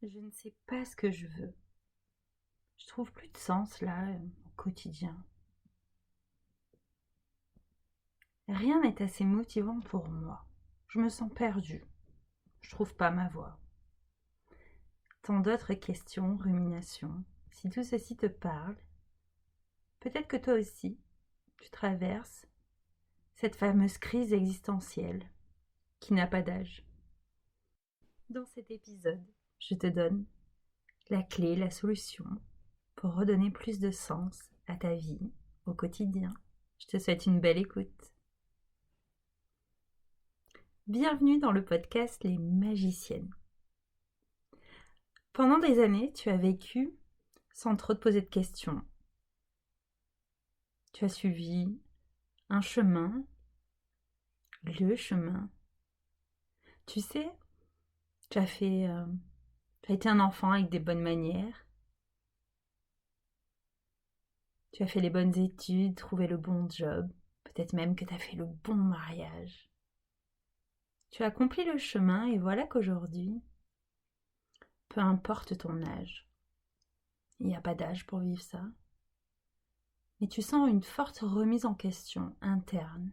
Je ne sais pas ce que je veux. Je trouve plus de sens là, au quotidien. Rien n'est assez motivant pour moi. Je me sens perdue. Je trouve pas ma voie. Tant d'autres questions, ruminations. Si tout ceci te parle, peut-être que toi aussi, tu traverses cette fameuse crise existentielle qui n'a pas d'âge. Dans cet épisode, je te donne la clé, la solution pour redonner plus de sens à ta vie au quotidien. Je te souhaite une belle écoute. Bienvenue dans le podcast Les Magiciennes. Pendant des années, tu as vécu sans trop te poser de questions. Tu as suivi un chemin, le chemin. Tu sais, tu as été un enfant avec des bonnes manières. Tu as fait les bonnes études, trouvé le bon job. Peut-être même que tu as fait le bon mariage. Tu as accompli le chemin et voilà qu'aujourd'hui, peu importe ton âge, il n'y a pas d'âge pour vivre ça, mais tu sens une forte remise en question interne.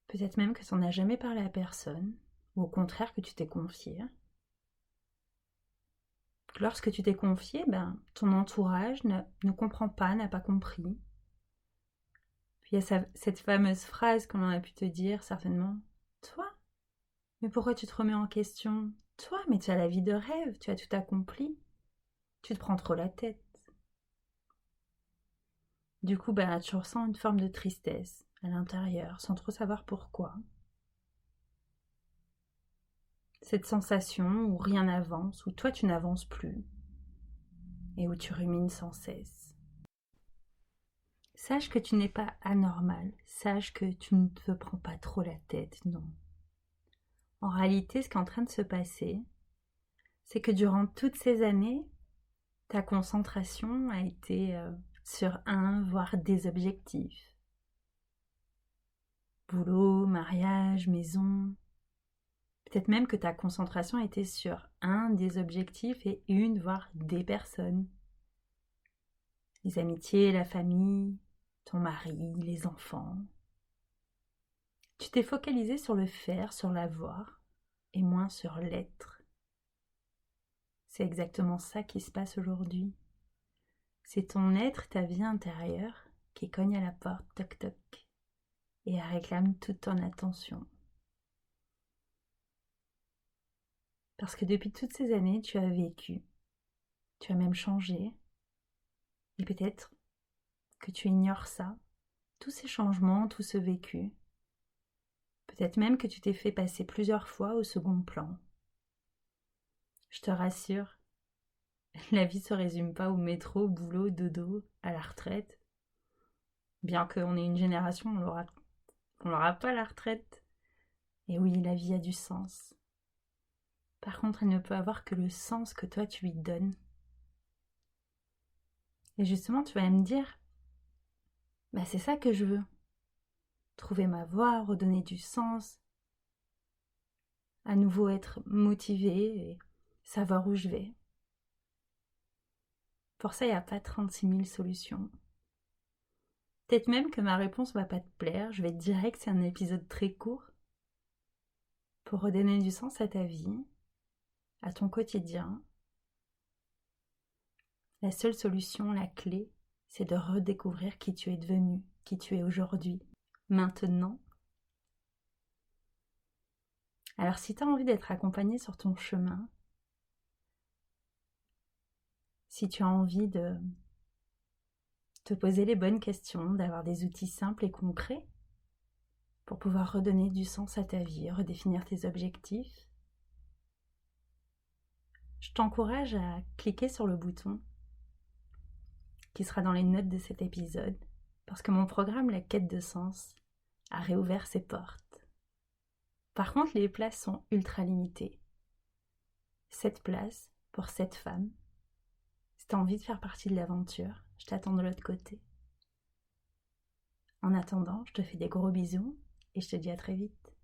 Peut-être même que tu n'en as jamais parlé à personne, ou au contraire que tu t'es confié. Lorsque tu t'es confié, ton entourage ne comprend pas, n'a pas compris. Puis il y a cette fameuse phrase qu'on a pu te dire certainement. Toi, mais pourquoi tu te remets en question? Toi, mais tu as la vie de rêve, tu as tout accompli. Tu te prends trop la tête. Du coup, tu ressens une forme de tristesse à l'intérieur, sans trop savoir pourquoi. Cette sensation où rien n'avance, où toi tu n'avances plus, et où tu rumines sans cesse. Sache que tu n'es pas anormal, sache que tu ne te prends pas trop la tête, non. En réalité, ce qui est en train de se passer, c'est que durant toutes ces années, ta concentration a été sur un, voire des objectifs. Boulot, mariage, maison. Peut-être même que ta concentration était sur un des objectifs et une, voire des personnes. Les amitiés, la famille, ton mari, les enfants. Tu t'es focalisé sur le faire, sur l'avoir, et moins sur l'être. C'est exactement ça qui se passe aujourd'hui. C'est ton être, ta vie intérieure, qui cogne à la porte, toc toc, et réclame toute ton attention. Parce que depuis toutes ces années, tu as vécu, tu as même changé, et peut-être que tu ignores ça, tous ces changements, tout ce vécu. Peut-être même que tu t'es fait passer plusieurs fois au second plan. Je te rassure, la vie se résume pas au métro, au boulot, dodo, à la retraite. Bien qu'on ait une génération, on l'aura pas la retraite. Et oui, la vie a du sens. Par contre, elle ne peut avoir que le sens que toi tu lui donnes. Et justement, tu vas me dire, c'est ça que je veux. Trouver ma voie, redonner du sens, à nouveau être motivée et savoir où je vais. Pour ça, il n'y a pas 36 000 solutions. Peut-être même que ma réponse va pas te plaire, je vais te dire que c'est un épisode très court pour redonner du sens à ta vie, à ton quotidien. La seule solution, la clé, c'est de redécouvrir qui tu es devenu, qui tu es aujourd'hui, maintenant. Alors si tu as envie d'être accompagné sur ton chemin, si tu as envie de te poser les bonnes questions, d'avoir des outils simples et concrets pour pouvoir redonner du sens à ta vie, redéfinir tes objectifs, je t'encourage à cliquer sur le bouton qui sera dans les notes de cet épisode, parce que mon programme La Quête de Sens a réouvert ses portes. Par contre, les places sont ultra limitées. 7 places pour 7 femmes. Si tu as envie de faire partie de l'aventure, je t'attends de l'autre côté. En attendant, je te fais des gros bisous et je te dis à très vite.